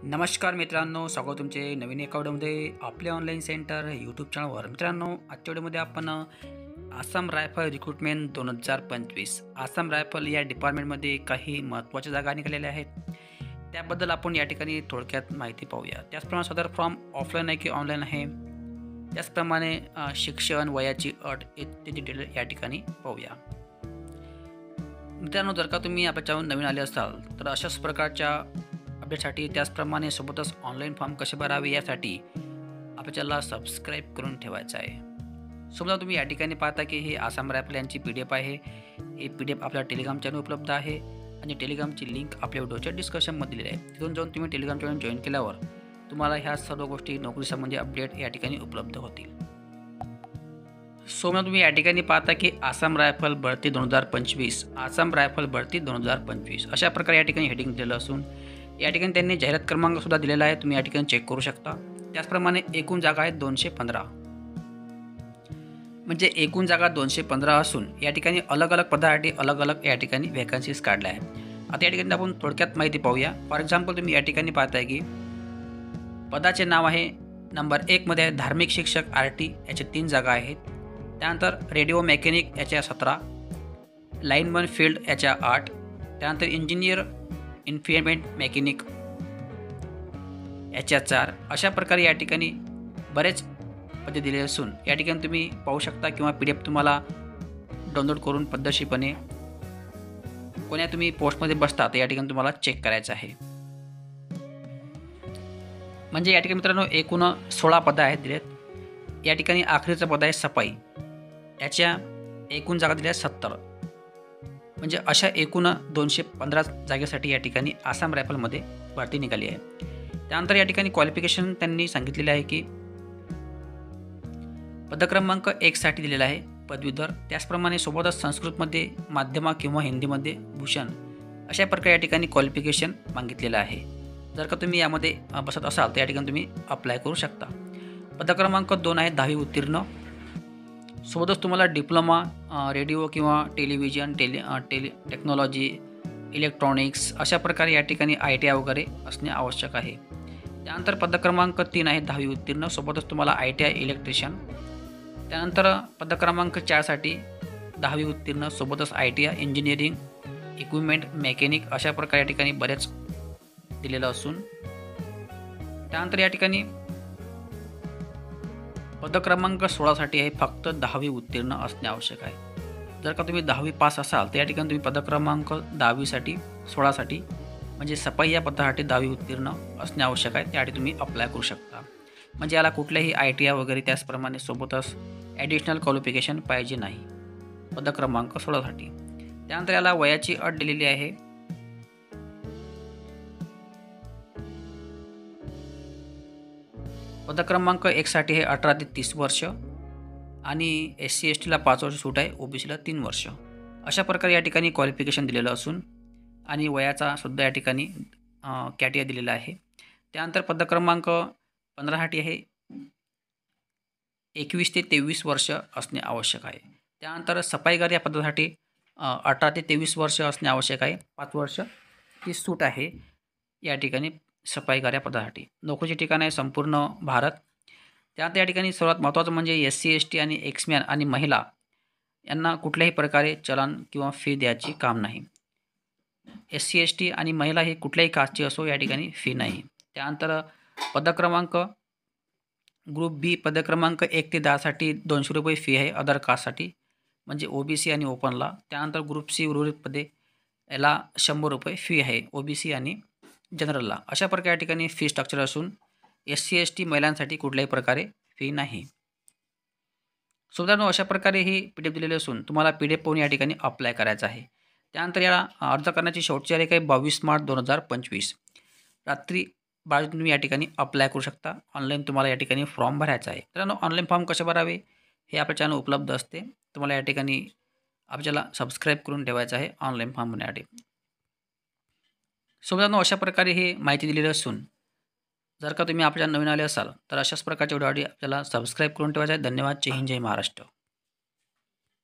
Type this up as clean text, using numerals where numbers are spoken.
नमस्कार मित्रांनो, स्वागत तुमचे नवीन एका व्हिडिओमध्ये आपले ऑनलाईन सेंटर यूट्यूब चॅनलवर. मित्रांनो, आजच्या व्हिडिओमध्ये आपण Assam rifle recruitment 2025 Assam rifle या डिपार्टमेंटमध्ये काही महत्त्वाच्या जागा निघालेल्या आहेत. त्याबद्दल आपण या ठिकाणी थोडक्यात माहिती पाहूया. त्याचप्रमाणे सदर फॉर्म ऑफलाईन आहे की ऑनलाईन आहे, त्याचप्रमाणे शिक्षण, वयाची अट इत्यादी डिटेल या ठिकाणी पाहूया. मित्रांनो, जर का तुम्ही आपल्या चॅनल नवीन आले असाल तर अशाच प्रकारच्या अपडेटसाठी, त्याचप्रमाणे सोबतच ऑनलाईन फॉर्म कसे भरावे यासाठी आपल्या चॅनलला सबस्क्राईब करून ठेवायचं आहे. समजा तुम्ही या ठिकाणी पाहता की हे आसाम रायफल यांची PDF आहे. हे PDF आपल्या टेलिग्राम चॅनल उपलब्ध आहे आणि टेलिग्रामची लिंक आपल्या व्हिडिओच्या डिस्क्रिप्शनमध्ये दिली आहे. तिथून जाऊन तुम्ही टेलिग्राम चॅनल जॉईन केल्यावर तुम्हाला ह्या सर्व गोष्टी नोकरीसंबंधी अपडेट या ठिकाणी उपलब्ध होतील. समजा तुम्ही या ठिकाणी पाहता की आसाम रायफल भरती 2025 आसाम रायफल भरती 2025 अशा प्रकारे या ठिकाणी हेडिंग दिलेलं असून या ठिकाणी त्यांनी जाहिरात क्रमांक सुद्धा दिलेला आहे. तुम्ही या ठिकाणी चेक करू शकता. त्याचप्रमाणे एकूण जागा आहेत 215, म्हणजे एकूण जागा 215 असून या ठिकाणी अलग अलग पदासाठी अलग अलग या ठिकाणी व्हॅकन्सीज काढल्या आहेत. आता या ठिकाणी आपण थोडक्यात माहिती पाहूया. फॉर एक्झाम्पल, तुम्ही या ठिकाणी पाहताय की पदाचे नाव आहे नंबर 1 मध्ये आहे धार्मिक शिक्षक RT, याच्या 3 जागा आहेत. त्यानंतर रेडिओ मेकॅनिक याच्या 17, लाईनमन फील्ड याच्या 8, त्यानंतर इंजिनियर इन्फ्युएमेंट मेकॅनिक याच्या 4. अशा प्रकारे या ठिकाणी बरेच पदे दिले असून या ठिकाणी तुम्ही पाहू शकता किंवा PDF तुम्हाला डाउनलोड करून पद्धतशीरपणे कोण्या तुम्ही पोस्टमध्ये बसता तर या ठिकाणी तुम्हाला चेक करायचं आहे. म्हणजे या ठिकाणी मित्रांनो एकूण 16 पदं आहेत दिलेत. या ठिकाणी आखरीचं पद आहे सफाई, याच्या एकूण जागा दिल्या 70, म्हणजे अशा एकूण 215 जागेसाठी या ठिकाणी आसाम रायफलमध्ये भरती निघाली आहे. त्यानंतर या ठिकाणी क्वालिफिकेशन त्यांनी सांगितलेले आहे की पदक्रमांक 1 साठी दिलेला आहे पदवीधर, त्याचप्रमाणे सोबतच संस्कृतमध्ये माध्यमा किंवा हिंदीमध्ये भूषण अशा प्रकारे या ठिकाणी क्वालिफिकेशन मागितलेलं आहे. जर का तुम्ही यामध्ये बसत असाल तर या ठिकाणी तुम्ही अप्लाय करू शकता. पदक्रमांक 2 आहे 10वी उत्तीर्ण, सोबतच तुम्हाला डिप्लोमा रेडिओ किंवा टेलिव्हिजन टेक्नॉलॉजी इलेक्ट्रॉनिक्स अशा प्रकारे या ठिकाणी ITI वगैरे असणे आवश्यक आहे. त्यानंतर पदक्रमांक 3 आहे 10वी उत्तीर्ण, सोबतच तुम्हाला ITI इलेक्ट्रिशियन. त्यानंतर पदक्रमांक 4 साठी 10वी उत्तीर्ण, सोबतच ITI इंजिनिअरिंग इक्विपमेंट मेकॅनिक अशा प्रकारे या ठिकाणी बरेच दिलेलं असून त्यानंतर या ठिकाणी पदक्रमांक 16 साठी आहे फक्त 10वी उत्तीर्ण असणे आवश्यक आहे. जर का तुम्ही 10वी पास असाल तर या ठिकाणी तुम्ही पदक्रमांक 10वी साठी 16 साठी म्हणजे सफाई या पदासाठी 10वी उत्तीर्ण असणे आवश्यक आहे. त्यासाठी तुम्ही अप्लाय करू शकता. म्हणजे याला कुठल्याही ITI वगैरे त्याचप्रमाणे सोबतच ॲडिशनल क्वालिफिकेशन पाहिजे नाही पदक्रमांक 16 साठी. त्यानंतर याला वयाची अट दिलेली आहे. पदक्रमांक 1 साठी हे 18 ते 30 वर्ष आणि SC STला 5 वर्ष सूट आहे, OBCला 3 वर्ष. अशा प्रकारे या ठिकाणी क्वालिफिकेशन दिलेलं असून आणि वयाचा सुद्धा या ठिकाणी कॅटेगरी दिलेला आहे. त्यानंतर पदक्रमांक 15 साठी आहे 21 ते 23 वर्ष असणे आवश्यक आहे. त्यानंतर सफाईगार या पदासाठी 18 ते 23 वर्ष असणे आवश्यक आहे. 5 वर्ष ही सूट आहे या ठिकाणी सफाईगार या पदासाठी. नोकरीचे ठिकाण आहे संपूर्ण भारत. त्यानंतर या ठिकाणी सर्वात महत्त्वाचं म्हणजे SC ST आणि एक्समॅन आणि महिला यांना कुठल्याही प्रकारे चलन किंवा फी द्यायची काम नाही. SC ST आणि महिला ही कुठल्याही कास्टची असो या ठिकाणी फी नाही. त्यानंतर पदक्रमांक ग्रुप B पदक्रमांक 1 ते 10 साठी 200 रुपये फी आहे अदर कास्टसाठी, म्हणजे OBC आणि ओपनला. त्यानंतर ग्रुप C उर्वरित पदे याला 100 रुपये फी आहे OBC आणि जनरलला. अशा प्रकारे या ठिकाणी फी स्ट्रक्चर असून SC ST महिलांसाठी कुठल्याही प्रकारे फी नाही. सुधारणा अशा प्रकारे ही PDF दिलेली असून तुम्हाला PDF पाहून या ठिकाणी अप्लाय करायचं आहे. त्यानंतर याला अर्ज करण्याची शेवटची तारीख आहे 22 मार्च 2025 रात्री 12 तुम्ही या ठिकाणी अप्लाय करू शकता. ऑनलाईन तुम्हाला या ठिकाणी फॉर्म भरायचा आहे. मित्रांनो, ऑनलाईन फॉर्म कसे भरावे हे आपल्या चॅनल उपलब्ध असते. तुम्हाला या ठिकाणी आपल्याला सबस्क्राईब करून ठेवायचं आहे ऑनलाईन फॉर्म भरण्यासाठी. मित्रांनो, अशा प्रकारे ही माहिती दिलेली असून जर का तुम्ही आपल्या नवीन आले असाल तर अशाच प्रकारच्या व्हिडिओ आपल्याला सबस्क्राईब करून ठेवायचे आहे. धन्यवाद. जय हिंद, जय महाराष्ट्र.